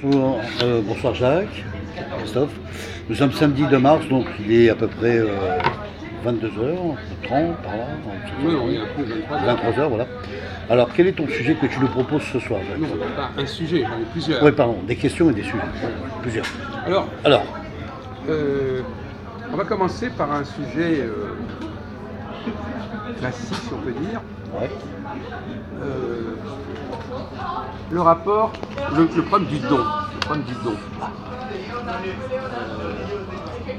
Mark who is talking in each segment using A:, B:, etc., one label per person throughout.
A: Bonsoir Jacques, Christophe. Nous sommes samedi 2 mars, donc il est à peu près 22h30 par là.
B: Oui, on est un peu
A: 23h, voilà. Alors, quel est ton sujet que tu nous proposes ce soir, Jacques?
B: Non, pas un sujet, j'en ai plusieurs.
A: Oui, pardon, des questions et des sujets. Plusieurs.
B: Alors,
A: Alors,
B: on va commencer par un sujet classique, si on peut dire.
A: ouais.
B: Le rapport, le problème du don. Le problème du don.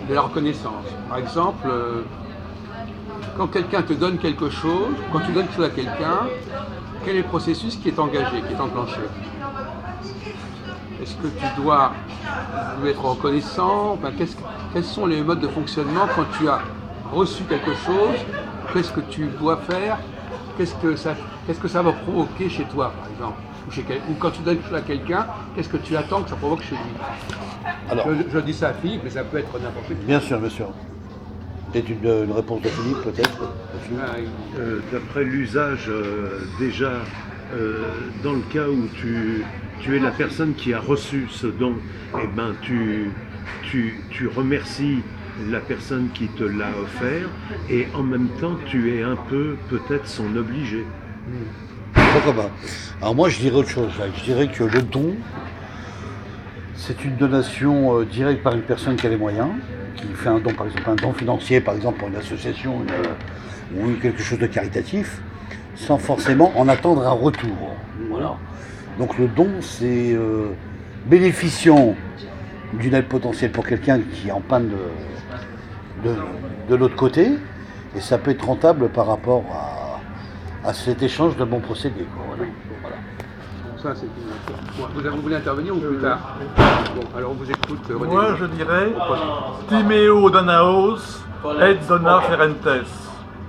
B: De la reconnaissance. Par exemple, quand quelqu'un te donne quelque chose, quand tu donnes quelque chose à quelqu'un, quel est le processus qui est engagé, qui est enclenché? Est-ce que tu dois lui être reconnaissant? Enfin, quels sont les modes de fonctionnement quand tu as reçu quelque chose? Qu'est-ce que tu dois faire? Qu'est-ce que ça va provoquer chez toi, par exemple? Ou quand tu donnes quelque chose à quelqu'un, qu'est-ce que tu attends que ça provoque chez lui?
A: Alors,
B: je dis ça à Philippe, mais ça peut être n'importe qui.
A: bien sûr, bien sûr. Peut-être une réponse de Philippe, peut-être là-dessus.
C: D'après l'usage, déjà, dans le cas où tu es la personne qui a reçu ce don, eh ben, tu remercies la personne qui te l'a offert et en même temps tu es un peu peut-être son obligé.
A: Pourquoi pas? Alors moi je dirais autre chose, Jacques. Je dirais que le don, c'est une donation directe par une personne qui a les moyens, qui fait un don, par exemple un don financier, par exemple pour une association ou quelque chose de caritatif, sans forcément en attendre un retour. Voilà. Donc le don, c'est bénéficiant d'une aide potentielle pour quelqu'un qui est en panne de l'autre côté, et ça peut être rentable par rapport à cet échange de bons procédés. Voilà. Voilà.
B: Bon, ça, c'est une... Vous voulez intervenir ou plus tard? Bon, alors on vous écoute, René.
D: Moi, je dirais Timeo Danaos et Dona Ferentes.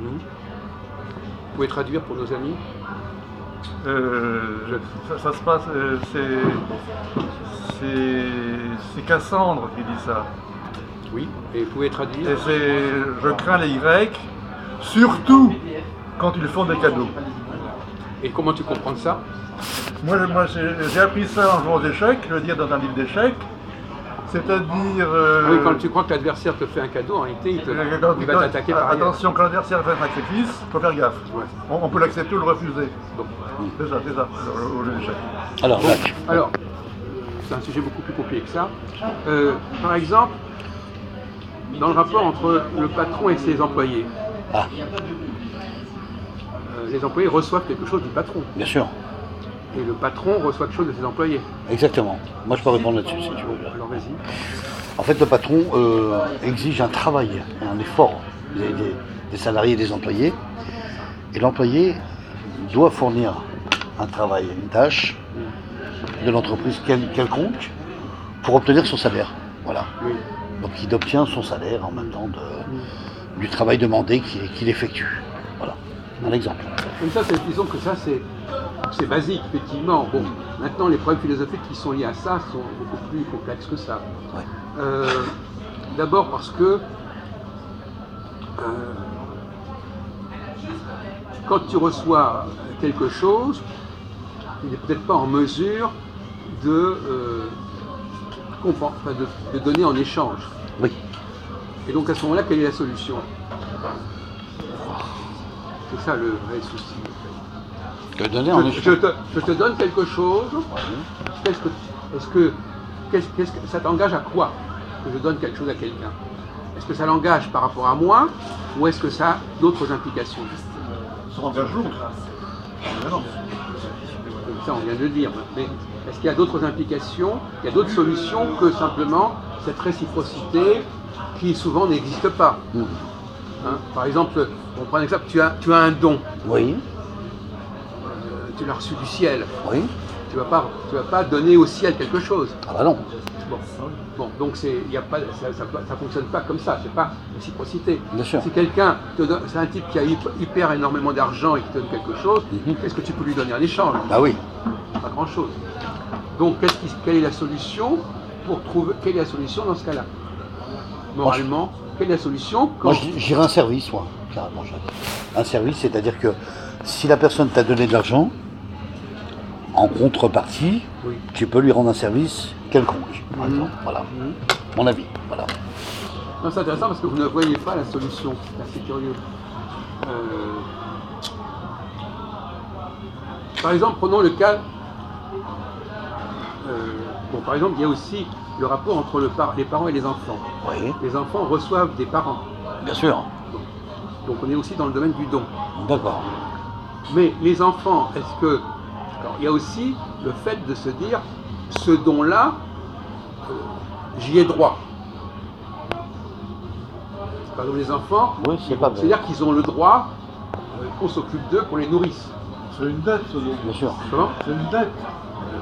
B: Vous pouvez traduire pour nos amis?
D: Ça se passe, c'est Cassandre qui dit ça.
B: Oui, et vous pouvez traduire?
D: Et je crains les Grecs, surtout quand ils font des cadeaux.
B: Et comment tu comprends ça?
D: Moi j'ai appris ça en jouant aux échecs, je veux dire dans un livre d'échecs. C'est-à-dire...
B: Oui, quand tu crois que l'adversaire te fait un cadeau, en réalité, il va t'attaquer par ailleurs.
D: Attention, quand l'adversaire fait un sacrifice, il faut faire gaffe.
B: Ouais.
D: On peut l'accepter ou le refuser.
B: Bon.
D: C'est ça, au jeu d'échecs.
A: Alors, Jacques.
B: Alors, c'est un sujet beaucoup plus compliqué que ça. Par exemple, dans le rapport entre le patron et ses employés, les employés reçoivent quelque chose du patron.
A: Bien sûr.
B: Et le patron reçoit quelque chose de ses employés.
A: Exactement. Moi je peux répondre là-dessus si tu veux.
B: Alors vas-y.
A: En fait, le patron exige un travail, un effort des salariés et des employés. Et l'employé doit fournir un travail, une tâche de l'entreprise quelconque pour obtenir son salaire. Voilà.
B: Oui.
A: Donc il obtient son salaire en même temps du travail demandé qu'il effectue. Voilà. Un exemple.
B: Comme ça, disons que ça, c'est basique, effectivement. Bon, maintenant, les problèmes philosophiques qui sont liés à ça sont beaucoup plus complexes que ça.
A: Ouais.
B: D'abord parce que quand tu reçois quelque chose, tu n'es peut-être pas en mesure de donner en échange.
A: Oui.
B: Et donc à ce moment-là, quelle est la solution? C'est ça le vrai souci.
A: Que donner en échange.
B: Je te donne quelque chose. Est-ce que ça t'engage à quoi que je donne quelque chose à quelqu'un? Est-ce que ça l'engage par rapport à moi ou est-ce que ça a d'autres implications?
D: Ça engage l'autre. Non.
B: Ça, on vient de le dire. Mais est-ce qu'il y a d'autres implications? Il y a d'autres solutions que simplement cette réciprocité qui souvent n'existe pas. Hein? Par exemple, on prend un exemple, tu as un don.
A: Oui.
B: Tu l'as reçu du ciel.
A: Oui.
B: Tu vas pas donner au ciel quelque chose.
A: Ah bah non.
B: Bon, donc ça fonctionne pas comme ça. C'est pas réciprocité.
A: Bien sûr.
B: Si quelqu'un te donne, c'est un type qui a hyper énormément d'argent et qui te donne quelque chose, qu'est-ce que tu peux lui donner en échange?
A: Bah oui.
B: Pas grand-chose. Donc quelle est la solution quelle est la solution dans ce cas-là? Moralement, quelle est la solution quand...
A: Moi j'irais un service, moi, carrément, Jacques. Un service, c'est-à-dire que si la personne t'a donné de l'argent, En contrepartie,
B: Oui.
A: tu peux lui rendre un service quelconque, par exemple. Voilà, mon avis. Voilà.
B: Non, c'est intéressant parce que vous ne voyez pas la solution. C'est assez curieux. Par exemple, prenons le cas. Bon, par exemple, il y a aussi le rapport entre les parents et les enfants.
A: Oui,
B: Les enfants reçoivent des parents.
A: bien sûr.
B: Donc on est aussi dans le domaine du don.
A: D'accord.
B: Mais les enfants, est-ce que... Alors, il y a aussi le fait de se dire, ce don-là, j'y ai droit. Par exemple, les enfants,
A: Oui, c'est pas vrai.
B: c'est-à-dire qu'ils ont le droit qu'on s'occupe d'eux, qu'on les nourrisse.
D: C'est une dette, ce don.
A: Bien sûr.
B: Comment?
D: C'est une dette.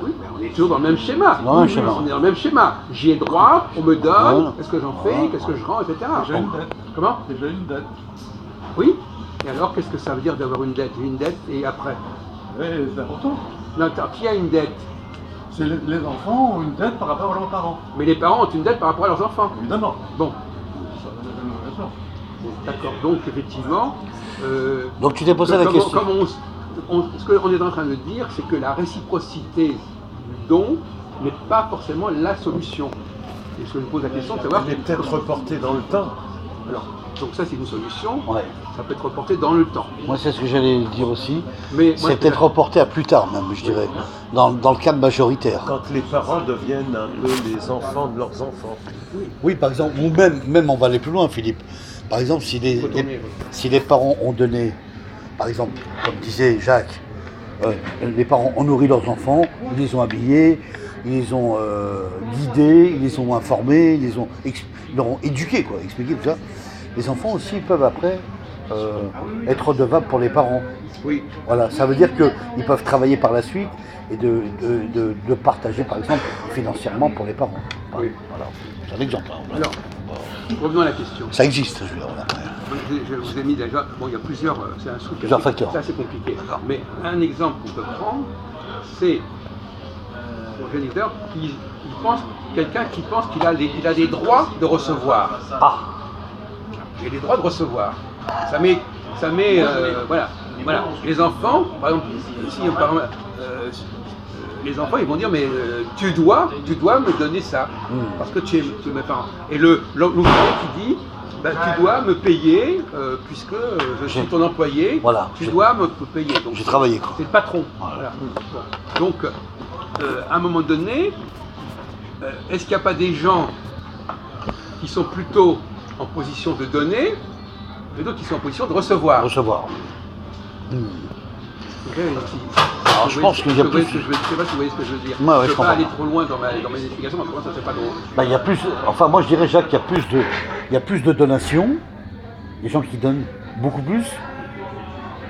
B: Oui, mais on est toujours dans le même schéma.
A: Dans le même schéma.
B: On est dans le même schéma. J'y ai droit, on me donne,
A: Voilà.
B: qu'est-ce que j'en fais,
A: Voilà.
B: qu'est-ce que je rends, etc.
D: Déjà une dette.
B: Comment?
D: Déjà une dette.
B: Oui. Et alors, qu'est-ce que ça veut dire d'avoir une dette? Une dette et après?
D: Oui, c'est important.
B: Non, attends, qui a une dette?
D: C'est les enfants ont une dette par rapport à leurs parents.
B: Mais les parents ont une dette par rapport à leurs enfants.
D: Évidemment.
B: Bon,
D: Ça, bien sûr.
B: d'accord. Donc, effectivement...
A: Donc tu t'es posé la question.
B: Ce qu'on est en train de dire, c'est que la réciprocité du don n'est pas forcément la solution. Et je me pose la question de savoir...
C: Elle est peut-être reportée dans le temps.
B: Alors, donc ça, c'est une solution.
A: Ouais.
B: Ça peut être reporté dans le temps.
A: Moi, c'est ce que j'allais dire aussi.
B: Mais moi,
A: C'est peut-être reporté à plus tard, même, je dirais, dans le cadre majoritaire.
C: Quand les parents deviennent un peu les enfants de leurs enfants.
A: Oui, par exemple, ou même on va aller plus loin, Philippe. Par exemple, si les parents ont donné, par exemple, comme disait Jacques, les parents ont nourri leurs enfants, ils les ont habillés, ils les ont guidés, ils les ont informés, ils leur ont éduqués, quoi, expliqué tout ça. Les enfants aussi peuvent après être redevables pour les parents.
B: Oui.
A: Voilà, ça veut dire qu'ils peuvent travailler par la suite et de partager, par exemple, financièrement pour les parents.
B: Oui.
A: Voilà, c'est un exemple. Hein.
B: Alors, revenons à la question.
A: Ça existe, je veux dire. Voilà.
B: Je vous ai mis déjà, bon, il y a plusieurs, c'est un truc
A: Plusieurs facteurs.
B: c'est assez compliqué. Mais un exemple qu'on peut prendre, c'est le géniteur qui pense, quelqu'un qui pense qu'il a des droits de recevoir.
A: Ah,
B: J'ai des droits de recevoir. Ça met voilà. Les enfants, par exemple, les enfants, ils vont dire, mais tu dois me donner ça, parce que tu es mes parents. Et l'ouvrier qui dit, ben, tu dois me payer, puisque je suis ton employé,
A: Voilà.
B: tu dois me payer. Donc,
A: J'ai travaillé, quoi.
B: c'est le patron.
A: Voilà.
B: Bon. Donc, à un moment donné, est-ce qu'il n'y a pas des gens qui sont plutôt en position de donner, et d'autres qui sont en position de recevoir?
A: recevoir.
B: Alors,
A: je pense qu'il y a plus-
B: Je ne sais pas si vous voyez ce que je veux dire.
A: Ouais, ouais,
B: je
A: je
B: ne peux pas
A: comprends.
B: aller trop loin dans mes explications, parce que moi, ça c'est pas drôle.
A: Bah, il y a plus, enfin moi je dirais Jacques qu'il y a plus de donations, des gens qui donnent beaucoup plus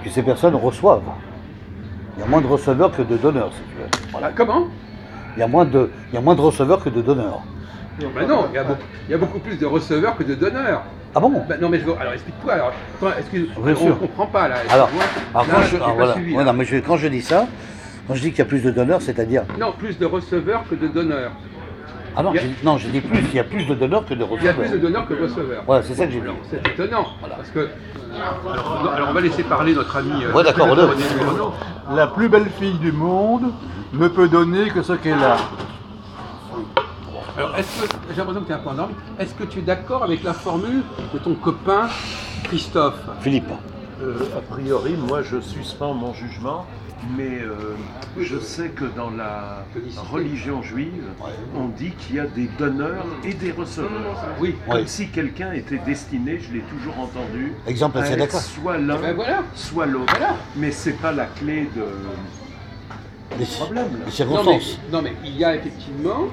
A: que ces personnes reçoivent. Il y a moins de receveurs que de donneurs, si tu veux. Voilà.
B: Ah, comment?
A: Il y a moins de receveurs que de donneurs.
B: Ben non, il y a beaucoup plus de receveurs que de donneurs.
A: Ah bon?
B: Ben non, mais alors explique-toi. Alors, attends, excuse,
A: Bien
B: on
A: sûr.
B: ne comprend pas là.
A: Alors,
B: Excuse-moi.
A: quand
B: Là,
A: je,
B: j'ai pas
A: voilà.
B: suivi,
A: Ouais,
B: là.
A: non, mais quand je dis ça, quand je dis qu'il y a plus de donneurs, c'est-à-dire.
B: Non, plus de receveurs que de donneurs.
A: Ah non,
B: Il y a-
A: non, je dis plus, il y a plus de donneurs que de
B: Il y a
A: receveurs.
B: plus de donneurs que de receveurs.
A: Voilà, c'est ça que j'ai dit.
B: Alors, c'est étonnant, parce que... Alors, on va laisser parler notre ami...
A: Ouais, d'accord,
B: René
A: Renaud.
B: Renaud.
D: La plus belle fille du monde ne peut donner que ce qu'elle a.
B: Alors, j'ai l'impression que tu es un peu endormi. Est-ce que tu es d'accord avec la formule de ton copain Christophe?
A: Philippe.
C: A priori, moi je suspends mon jugement, mais je sais que dans la religion juive, on dit qu'il y a des donneurs et des receveurs.
B: Oui.
C: Comme
A: Oui.
C: si quelqu'un était destiné, je l'ai toujours entendu,
A: Exemple,
C: à
A: c'est
C: être
A: d'accord.
C: soit l'un,
B: Ben voilà.
C: soit l'autre.
B: Voilà.
C: Mais c'est pas la clé
A: Des
C: problème, là.
A: des circonstances.
B: Non mais il y a effectivement,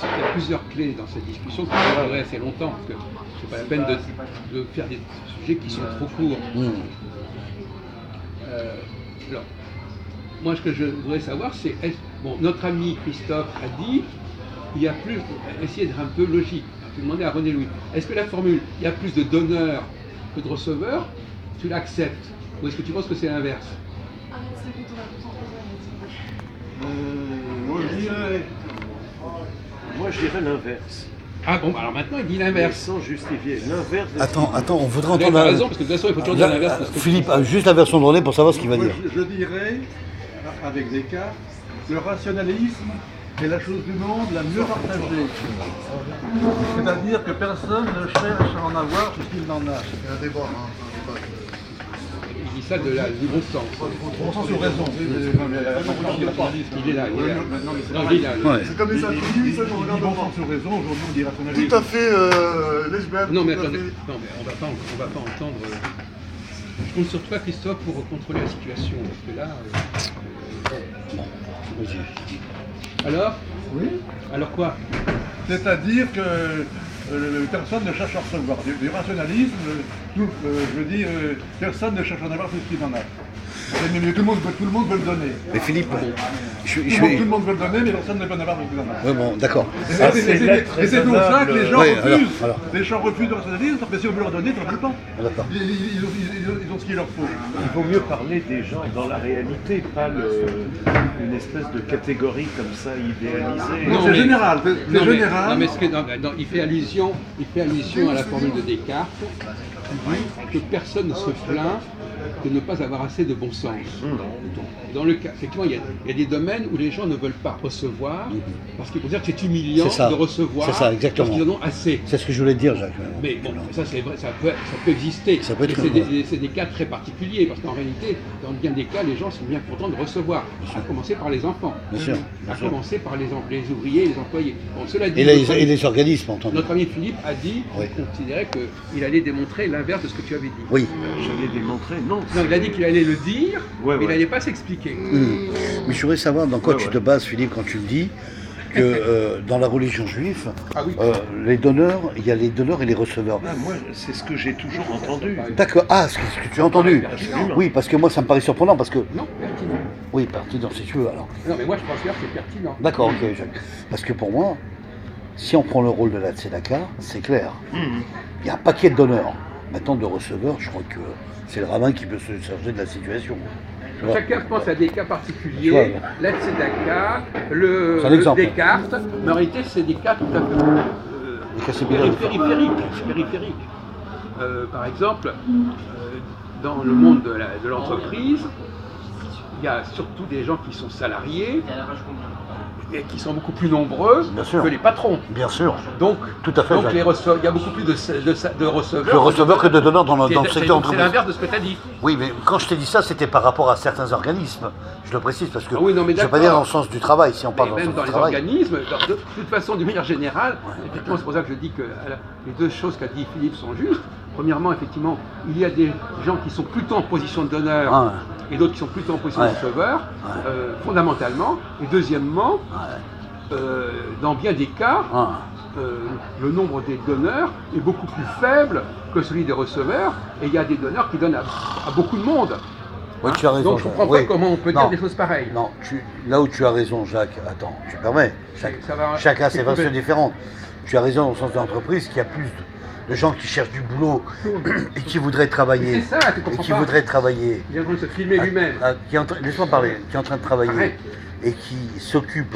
B: il y a plusieurs clés dans cette discussion qui peuvent durer assez longtemps, parce que c'est pas la peine de faire des sujets qui sont trop courts. Alors, moi ce que je voudrais savoir c'est, bon, notre ami Christophe a dit, il y a plus, essayer d'être un peu logique. Alors, je vais demander à René Louis, est-ce que la formule, il y a plus de donneurs que de receveurs, tu l'acceptes? Ou est-ce que tu penses que c'est l'inverse?
C: Moi je dirais l'inverse.
B: Ah bon, alors maintenant il dit
C: Mais
B: l'inverse.
C: sans justifier. L'inverse de
A: Attends, on voudrait
B: Vous avez
A: entendre.
B: pas raison, parce que de toute façon il faut toujours dire l'inverse. parce que-
A: Philippe, juste la version de René pour savoir ce qu'il va dire.
D: Je dirais, avec des cas, le rationalisme est la chose du monde la mieux partagée. C'est-à-dire que personne ne cherche à en avoir puisqu'il n'en a.
B: Il dit ça du bon sens.
D: Bon sens ou raison.
B: Il est là.
D: Non,
A: Ouais.
E: C'est comme les inconnus, ça, je regarde
D: bon sens ou raison, aujourd'hui on dit rationalisme.
E: tout à fait lesbienne.
B: Non mais
E: tout à
B: attendez,
E: fait.
B: non mais on va pas entendre. Je compte sur toi Christophe pour contrôler la situation parce que là.
A: Vas-y.
B: Alors
D: Oui.
B: Alors quoi?
D: C'est-à-dire que personne ne cherche à recevoir. Du rationalisme, je veux dire, personne ne cherche à en avoir plus qu'il en a. Mais tout le monde veut le donner.
A: Mais Philippe,
D: Tout le monde veut le donner, mais personne ne veut en avoir plus qu'il en a.
A: Ouais, bon, d'accord.
D: Et c'est pour ça que les gens
A: Ouais,
D: refusent.
A: alors.
D: Les gens refusent le rationalisme, mais si on veut leur donner, ils n'en veulent pas.
A: D'accord.
D: Ils ont ce qu'il leur faut.
C: Il vaut mieux parler des gens dans la réalité, pas une espèce de catégorie comme ça idéalisée.
D: Non, c'est général. C'est
B: Non, mais,
D: général.
B: non, mais il fait allusion à la formule de Descartes qui dit que personne ne se plaint de ne pas avoir assez de bon sens. Dans le cas, effectivement, il y a des domaines où les gens ne veulent pas recevoir parce qu'ils considèrent que c'est humiliant
A: C'est ça.
B: de recevoir
A: C'est ça, exactement.
B: parce qu'ils en ont assez.
A: C'est ce que je voulais te dire, Jacques.
B: Mais bon, ça c'est vrai, ça peut exister.
A: Ça peut être
B: Et
A: vrai.
B: c'est des cas très particuliers parce qu'en réalité, dans bien des cas, les gens sont bien contents de recevoir. À commencer par les enfants.
A: Bien sûr.
B: À commencer par les ouvriers et les employés. Bon, cela dit,
A: Et les organismes, entendu.
B: notre ami Philippe a dit
A: Oui.
B: qu'il considérait qu'il allait démontrer l'inverse de ce que tu avais dit.
A: Oui.
C: J'allais démontrer, non.
B: Non, il a dit qu'il allait le dire,
C: Ouais,
B: mais il
C: ouais.
B: n'allait pas s'expliquer.
A: Mais je voudrais savoir dans quoi
C: Ouais,
A: tu
C: ouais.
A: te bases, Philippe, quand tu me dis que dans la religion juive,
B: Ah oui.
A: les donneurs, il y a les donneurs et les receveurs.
C: Ah, moi, c'est ce que j'ai toujours entendu.
A: D'accord. Ah, ce que tu as entendu.
C: Absolument.
A: Oui, parce que moi, ça me paraît surprenant, parce que...
B: Non, pertinent.
A: Oui, pertinent, si tu veux, alors.
B: Non, mais moi je considère que c'est pertinent.
A: D'accord, ok, Jacques. Parce que pour moi, si on prend le rôle de la tzedaka, c'est clair. Il y a un paquet de donneurs. Maintenant, de receveurs, je crois que c'est le rabbin qui peut se charger de la situation. Tu vois.
B: Chacun pense à des cas
A: Tu
B: particuliers,
A: vois,
B: la tzedaka,
A: C'est un exemple.
B: Descartes, mais en réalité c'est des cas tout à fait
A: Et que c'est bien.
B: périphériques. Par exemple, dans le monde de l'entreprise, il y a surtout des gens qui sont salariés et qui sont beaucoup plus nombreux
A: Bien sûr.
B: que les patrons.
A: Bien sûr.
B: Donc,
A: Tout à fait,
B: donc
A: Jacques.
B: il y a beaucoup plus de receveurs.
A: Le receveur que de donneurs dans le
B: C'est
A: secteur
B: c'est
A: entreprise.
B: l'inverse de ce que tu as dit.
A: Oui, mais quand je t'ai dit ça, c'était par rapport à certains organismes. Je le précise parce que
B: Ah oui, non, mais
A: je ne veux pas
B: d'accord.
A: dire dans le sens du travail, si on parle
B: Mais
A: dans le
B: même
A: sens
B: dans
A: du
B: les
A: travail.
B: organismes, de toute façon, d'une manière générale, effectivement, c'est pour ça que je dis que les deux choses qu'a dit Philippe sont justes. Premièrement, effectivement, il y a des gens qui sont plutôt en position de donneur
A: Ouais.
B: et d'autres qui sont plutôt en position de
A: Ouais.
B: receveur, fondamentalement. Et deuxièmement, dans bien des cas,
A: Ah.
B: le nombre des donneurs est beaucoup plus faible que celui des receveurs, et il y a des donneurs qui donnent à beaucoup de monde.
A: Oui, tu as raison.
B: Donc je ne
A: Jacques.
B: comprends pas
A: Oui.
B: comment on peut
A: Non.
B: dire des choses pareilles.
A: Non, là où tu as raison, Jacques, attends, tu permets.
B: Ça va-
A: Chacun a
B: c'est
A: ses versions
B: coupé.
A: différentes. Tu as raison dans le sens de l'entreprise qu'il y a plus de gens qui cherchent du boulot et qui voudraient travailler.
B: C'est ça, tu
A: Et
B: comprends
A: qui
B: pas.
A: voudraient travailler.
B: Il est en train de se filmer lui-même.
A: Laisse-moi parler, qui est en train de travailler
B: Arrête.
A: et qui s'occupe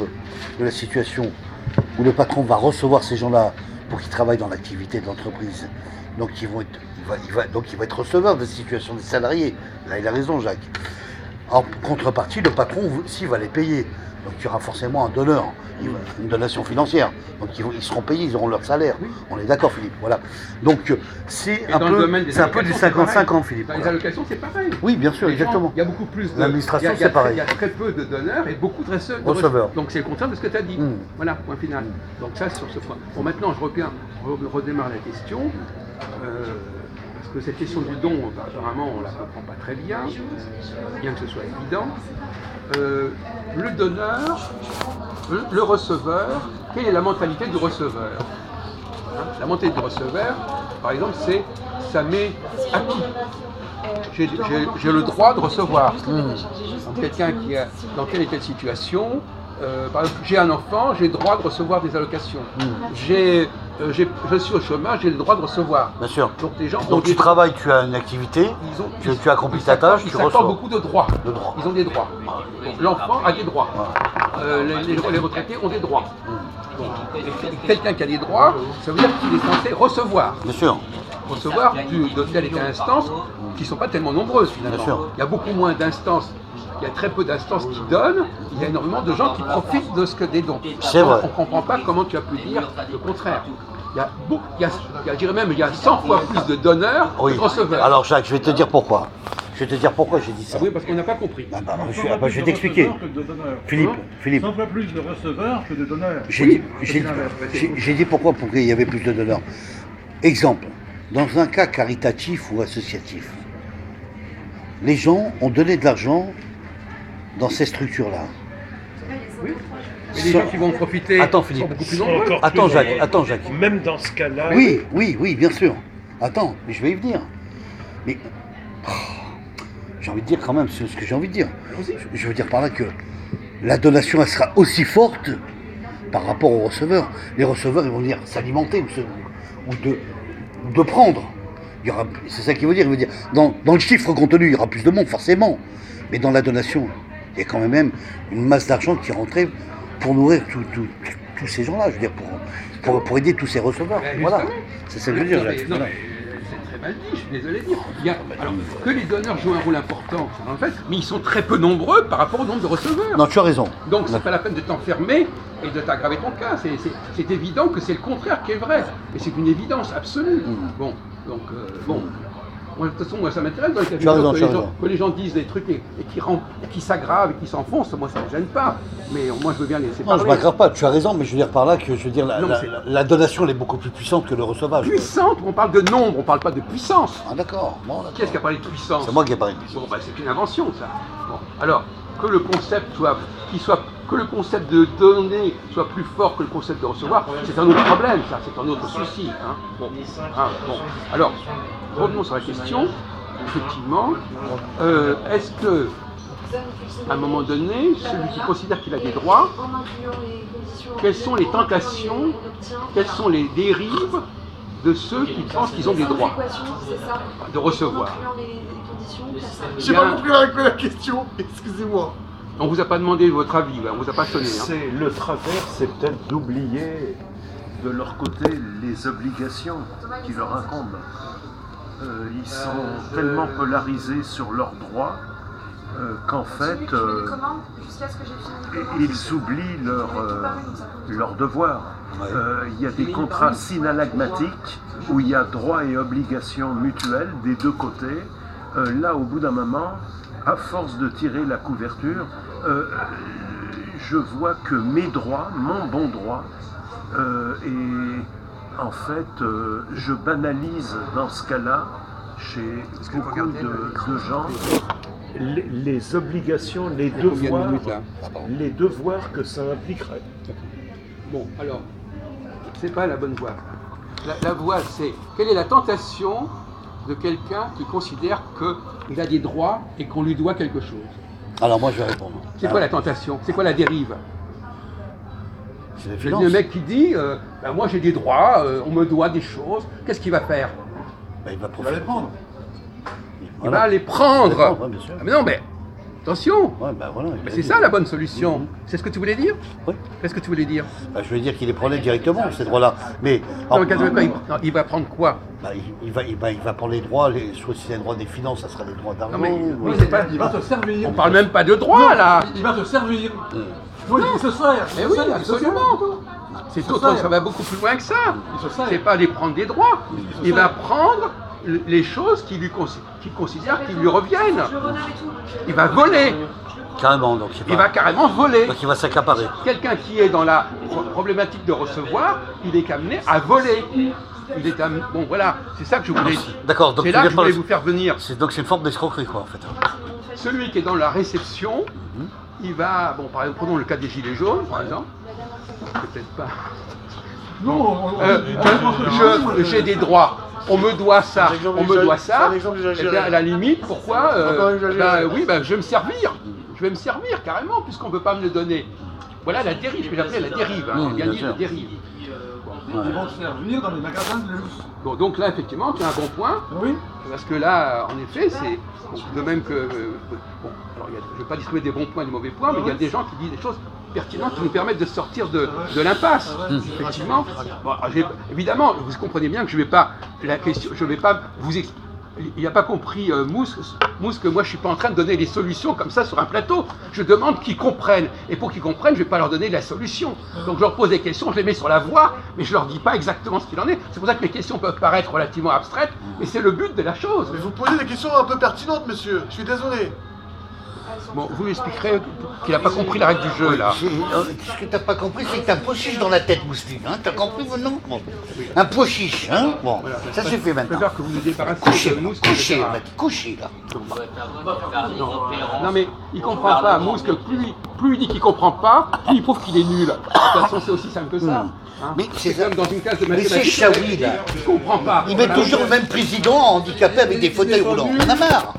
A: de la situation où le patron va recevoir ces gens-là pour qu'ils travaillent dans l'activité de l'entreprise. Donc ils vont être, il va être receveur de la situation des salariés. Là, il a raison, Jacques. En contrepartie, le patron, s'il va les payer, donc il y aura forcément un donneur, une donation financière. Donc ils seront payés, ils auront leur salaire. On est d'accord, Philippe. Voilà. Donc c'est
B: Et
A: un
B: dans le
A: peu,
B: domaine des
A: c'est un peu du
B: allocations, c'est
A: 50-50,
B: pareil.
A: Philippe.
B: Dans les
A: Voilà.
B: allocations, c'est pareil.
A: Oui, bien sûr,
B: Les gens,
A: exactement.
B: il y a beaucoup plus de.
A: L'administration,
B: il y a
A: c'est pareil.
B: Il y a très peu de donneurs et beaucoup de
A: Receveurs.
B: Donc c'est le contraire de ce que tu as dit. Voilà, point final. Donc ça, sur ce point. Bon, maintenant, je redémarre la question. Parce que cette question du don, apparemment, on ne la comprend pas très bien que ce soit évident. Le donneur, le receveur, quelle est la mentalité du receveur? La mentalité du receveur, par exemple, c'est ça m'est acquis. J'ai le droit de recevoir. Donc, quelqu'un qui est dans telle et telle situation, par exemple, j'ai un enfant, j'ai le droit de recevoir des allocations. Je suis au chômage, j'ai le droit de recevoir.
A: Bien sûr.
B: Donc les gens ont
A: Donc tu
B: des
A: travailles, tu as une activité, tu accomplis ta tâche, tu
B: Ils s'accordent
A: reçois.
B: beaucoup de droits.
A: De droits.
B: Ils ont des droits. Donc l'enfant a des droits. Les retraités ont des droits. Donc, quelqu'un qui a des droits, ça veut dire qu'il est censé recevoir.
A: Bien sûr.
B: Recevoir de telle et telle instance qui ne sont pas tellement nombreuses finalement.
A: Bien sûr.
B: Il y a beaucoup moins d'instances il y a très peu d'instances qui donnent, il y a énormément de gens qui profitent de ce que des dons.
A: C'est vrai.
B: On ne comprend pas comment tu as pu dire le contraire. Je dirais même, il y a 100 fois plus de donneurs que de receveurs.
A: Alors Jacques, je vais te dire pourquoi. Je vais te dire pourquoi j'ai dit ça.
B: Oui, parce qu'on n'a pas compris.
A: Je vais t'expliquer. Philippe, Philippe.
D: 100 fois plus de receveurs que de donneurs.
A: J'ai dit pourquoi pour qu'il y avait plus de donneurs. Exemple, dans un cas caritatif ou associatif, les gens ont donné de l'argent dans ces structures-là.
B: Oui. Mais les gens qui vont en profiter
A: Attends,
B: sont
A: Philippe.
B: beaucoup plus nombreux.
C: Encore
A: Attends,
C: plus
A: Jacques,
C: nombreux.
A: attends, Jacques.
C: Même dans ce cas-là.
A: Oui, bien sûr. Attends, mais je vais y venir. Mais j'ai envie de dire quand même ce que j'ai envie de dire. Je veux dire par là que la donation, elle sera aussi forte par rapport aux receveurs. Les receveurs, ils vont venir s'alimenter ou de prendre. C'est ça qu'il veut dire. Il veut dire dans le chiffre contenu, il y aura plus de monde, forcément. Mais dans la donation, il y a quand même une masse d'argent qui est rentrée pour nourrir tous ces gens-là. Je veux dire, pour aider tous ces receveurs. Voilà. C'est ça que je veux dire, Jacques.
B: Non,
A: Voilà.
B: mais c'est très mal dit, je suis désolé de dire. Alors, que les donneurs jouent un rôle important, c'est en fait, mais ils sont très peu nombreux par rapport au nombre de receveurs.
A: Non, tu as raison.
B: Donc c'est pas la peine de t'enfermer et de t'aggraver ton cas. C'est évident que c'est le contraire qui est vrai. Et c'est une évidence absolue. Bon, donc, moi, de toute façon, moi ça m'intéresse dans les cas
A: Tu as raison,
B: que les gens disent des trucs et qui s'aggravent et qui s'enfoncent, moi ça ne me gêne pas. Mais moi je veux bien les laisser
A: Non,
B: parler.
A: je m'aggrave pas, tu as raison, mais je veux dire par là que
B: Non, mais
A: la donation elle est beaucoup plus puissante que le recevage.
B: Puissante, on parle de nombre, on parle pas de puissance.
A: Ah d'accord, bon, d'accord.
B: Qui est-ce qui a parlé de puissance?
A: C'est moi qui ai parlé de puissance.
B: Bon, bah, c'est une invention, ça. Bon, alors, que le concept que le concept de donner soit plus fort que le concept de recevoir, c'est un autre problème, ça, c'est un autre souci. Hein. Bon. Alors, revenons sur la question. Effectivement, est-ce que, à un moment donné, celui qui considère qu'il a des droits, quelles sont les tentations, quelles sont les dérives de ceux qui pensent qu'ils ont des droits de recevoir?
E: J'ai pas compris la question, excusez-moi.
B: On vous a pas demandé votre avis, là, on vous a pas sonné. Hein.
C: C'est le travers, c'est peut-être d'oublier de leur côté les obligations qui leur incombent. Ils sont tellement polarisés sur leurs droits qu'en fait, ils oublient leurs devoirs. Il y a des contrats synalagmatiques où il y a droits et obligations mutuelles des deux côtés. Là, au bout d'un moment, à force de tirer la couverture, je vois que mes droits, mon bon droit, et en fait, je banalise dans ce cas-là, chez beaucoup de gens, les obligations, les devoirs que ça impliquerait.
B: Bon, alors, c'est pas la bonne voie. La voie, c'est quelle est la tentation de quelqu'un qui considère qu'il a des droits et qu'on lui doit quelque chose?
A: Alors moi je vais répondre.
B: C'est quoi la tentation? C'est quoi la dérive?
A: C'est les
B: Le
A: finances.
B: mec qui dit ben moi j'ai des droits, on me doit des choses, qu'est-ce qu'il va faire?
A: Ben, il va
D: Il va
A: profiter.
D: les prendre.
B: Il va les prendre.
A: Ouais, bien sûr.
B: Ah, mais non, mais attention,
A: Ouais, ben voilà.
B: mais c'est ça la bonne solution. C'est ce que tu voulais dire?
A: Oui.
B: Qu'est-ce que tu voulais dire?
A: Ben, je veux dire qu'il les prenait directement, ces droits-là. Mais
B: Non, mais il va prendre quoi?
A: ben, il va prendre les droits, soit si c'est les droits des finances, ça sera des droits d'argent.
B: Non, mais
A: ou-
B: oui, c'est pas-
D: Il va se servir.
B: On parle même pas de droits là.
D: Il va se servir. Oui, il se sert.
B: Mais oui, absolument. C'est autre, ça va beaucoup plus loin que ça.
D: Il se sert.
B: C'est pas aller prendre des droits. Il va prendre les choses qu'il considère qui lui reviennent. Il va voler.
A: Carrément, donc
B: Il va carrément voler.
A: donc il va s'accaparer.
B: Quelqu'un qui est dans la problématique de recevoir, il est amené à voler. Il est amené... Bon voilà, c'est ça que je voulais dire.
A: D'accord, donc
B: C'est
A: tu
B: là
A: veux
B: que je
A: dire
B: voulais
A: par-
B: vous faire venir.
A: Donc c'est une forme d'escroquerie quoi en fait.
B: Celui qui est dans la réception, il va... Bon, par exemple, prenons le cas des gilets jaunes, par exemple. Peut-être pas.
D: Non,
B: J'ai des droits. On me doit ça,
E: C'est un exemple
B: on me doit ça.
E: c'est un exemple
B: Eh
E: exagéré.
B: bien, à la limite, pourquoi
E: Encore exagéré.
B: je vais me servir. Je vais me servir carrément, puisqu'on ne peut pas me le donner. Voilà la dérive, ce que j'appelais la dérive. Hein.
A: Bien
B: J'ai bien dit
A: sûr.
B: la dérive.
D: ils vont se servir dans les magasins de luxe.
B: Bon, donc là, effectivement, tu as un bon point.
D: Oui.
B: Parce que là, en effet, c'est de même que... bon, alors, je ne vais pas distribuer des bons points et des mauvais points, mais il y a des gens qui disent des choses pertinentes qui nous permettent de sortir de l'impasse. Effectivement. Bon, évidemment, vous comprenez bien que je ne vais pas... La question, je vais pas vous expliquer. il n'a pas compris, Mousse, que moi je ne suis pas en train de donner les solutions comme ça sur un plateau. Je demande qu'ils comprennent. Et pour qu'ils comprennent, je ne vais pas leur donner la solution. Donc je leur pose des questions, je les mets sur la voie, mais je ne leur dis pas exactement ce qu'il en est. C'est pour ça que mes questions peuvent paraître relativement abstraites, mais c'est le but de la chose.
E: Mais vous posez des questions un peu pertinentes, monsieur. Je suis désolé.
B: Bon, vous lui expliquerez qu'il n'a pas compris la règle du jeu, là.
A: Ce que t'as pas compris, c'est que t'as un pot chiche dans la tête, Mousseline. Hein, t'as compris ou non? Bon. Un pot chiche, hein? Bon,
B: Voilà,
A: ça c'est fait
B: Je
A: maintenant.
B: préfère que vous nous débarrassiez
A: Couchez,
B: de Mousse.
A: couchez,
B: etc.
A: on a dit couchez, là.
B: Non mais il comprend pas, Mousse, que plus il dit qu'il comprend pas, plus il prouve qu'il est nul. De toute façon, c'est aussi simple que ça. Hein.
A: Mais
B: C'est comme dans une classe de
A: Mais
B: mathématiques.
A: c'est Chaoui, là.
B: Il comprend pas.
A: Il met toujours le même président handicapé avec des fauteuils roulants. On en a marre.